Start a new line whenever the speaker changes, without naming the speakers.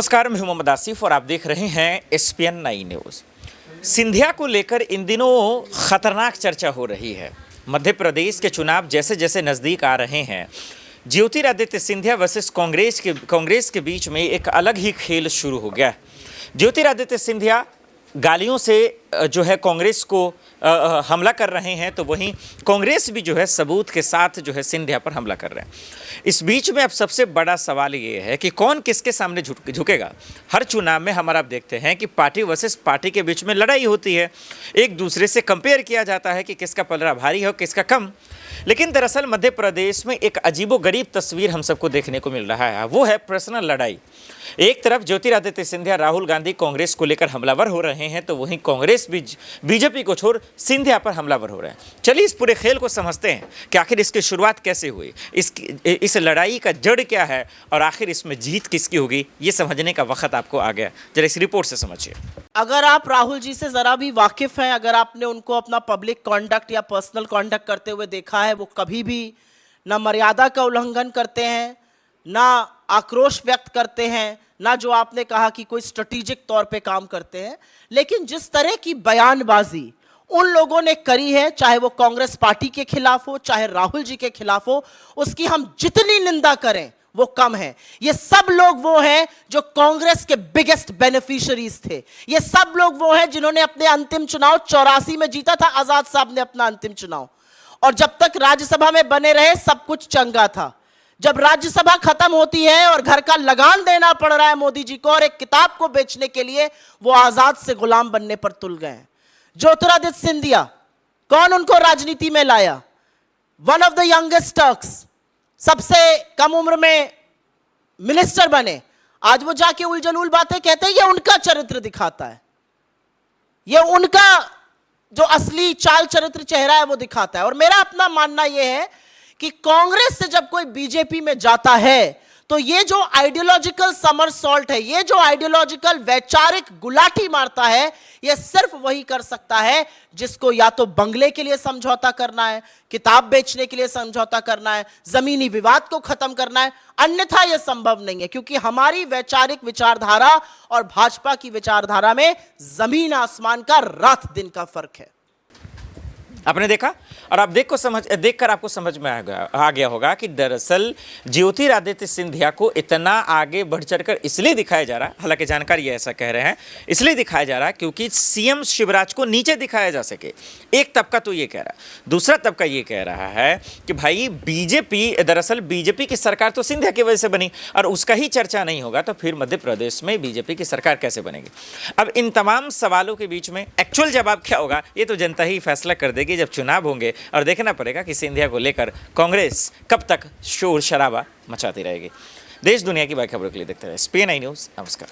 नमस्कार, मैं हूं मोहम्मद आसिफ और आप देख रहे हैं SPN 9 न्यूज़। सिंधिया को लेकर इन दिनों खतरनाक चर्चा हो रही है। मध्य प्रदेश के चुनाव जैसे जैसे नज़दीक आ रहे हैं, ज्योतिरादित्य सिंधिया वर्सेस कांग्रेस के बीच में एक अलग ही खेल शुरू हो गया है। ज्योतिरादित्य सिंधिया गालियों से जो है कांग्रेस को हमला कर रहे हैं, तो वहीं कांग्रेस भी जो है सबूत के साथ जो है सिंधिया पर हमला कर रहे हैं। इस बीच में अब सबसे बड़ा सवाल ये है कि कौन किसके सामने झुकेगा। हर चुनाव में हमारा आप देखते हैं कि पार्टी वर्सेस पार्टी के बीच में लड़ाई होती है, एक दूसरे से कंपेयर किया जाता है कि किसका पलड़ा भारी है और किसका कम। लेकिन दरअसल मध्य प्रदेश में एक अजीबोगरीब तस्वीर हम सबको देखने को मिल रहा है, वो है पर्सनल लड़ाई। एक तरफ ज्योतिरादित्य सिंधिया राहुल गांधी कांग्रेस को लेकर हमलावर हो रहे हैं, तो वहीं कांग्रेस भी बीजेपी को छोड़ सिंधिया पर हमलावर हो रहे हैं। चलिए इस पूरे खेल को समझते हैं कि आखिर इसकी शुरुआत कैसे हुई, इस लड़ाई का जड़ क्या है और आखिर इसमें जीत किसकी होगी, ये समझने का वक्त आपको आ गया। जरा इस रिपोर्ट से समझिए।
अगर आप राहुल जी से जरा भी वाकिफ हैं, अगर आपने उनको अपना पब्लिक कॉन्डक्ट या पर्सनल कॉन्डक्ट करते हुए देखा है, वो कभी भी ना मर्यादा का उल्लंघन करते हैं, ना आक्रोश व्यक्त करते हैं, ना जो आपने कहा कि कोई स्ट्रेटेजिक तौर पे काम करते हैं। लेकिन जिस तरह की बयानबाजी उन लोगों ने करी है, चाहे वो कांग्रेस पार्टी के खिलाफ हो, चाहे राहुल जी के खिलाफ हो, उसकी हम जितनी निंदा करें वो कम है। ये सब लोग वो हैं जो कांग्रेस के बिगेस्ट बेनिफिशियरीज थे। ये सब लोग वो हैं जिन्होंने अपने अंतिम चुनाव 84 में जीता था, आजाद साहब ने अपना अंतिम चुनाव, और जब तक राज्यसभा में बने रहे सब कुछ चंगा था। जब राज्यसभा खत्म होती है और घर का लगान देना पड़ रहा है मोदी जी को और एक किताब को बेचने के लिए, वो आजाद से गुलाम बनने पर तुल गए हैं। ज्योतिरादित्य सिंधिया, कौन उनको राजनीति में लाया? One of the youngest Turks, सबसे कम उम्र में मिनिस्टर बने। आज वो जाके उलझुल बातें कहते हैं, ये उनका चरित्र दिखाता है, ये उनका जो असली चाल चरित्र चेहरा है वो दिखाता है। और मेरा अपना मानना यह है कि कांग्रेस से जब कोई बीजेपी में जाता है तो ये जो आइडियोलॉजिकल समरसॉल्ट है, ये जो आइडियोलॉजिकल वैचारिक गुलाटी मारता है, ये सिर्फ वही कर सकता है जिसको या तो बंगले के लिए समझौता करना है, किताब बेचने के लिए समझौता करना है, जमीनी विवाद को खत्म करना है। अन्यथा यह संभव नहीं है, क्योंकि हमारी वैचारिक विचारधारा और भाजपा की विचारधारा में जमीन आसमान का, रात दिन का फर्क है।
आपने देखा और आप देखकर आपको समझ में आ गया होगा कि दरअसल ज्योतिरादित्य सिंधिया को इतना आगे बढ़ चढ़कर इसलिए दिखाया जा रहा है, हालांकि जानकारी ये ऐसा कह रहे हैं, इसलिए दिखाया जा रहा है क्योंकि सीएम शिवराज को नीचे दिखाया जा सके। एक तबका तो ये कह रहा है, दूसरा तबका ये कह रहा है कि भाई दरअसल बीजेपी की सरकार तो सिंधिया की वजह से बनी और उसका ही चर्चा नहीं होगा तो फिर मध्य प्रदेश में बीजेपी की सरकार कैसे बनेगी। अब इन तमाम सवालों के बीच में एक्चुअल जवाब क्या होगा ये तो जनता ही फैसला कर देगी जब चुनाव होंगे, और देखना पड़ेगा कि सिंधिया को लेकर कांग्रेस कब तक शोर शराबा मचाती रहेगी। देश दुनिया की बाकी खबरों के लिए देखते रहे SPN 9 न्यूज़। नमस्कार।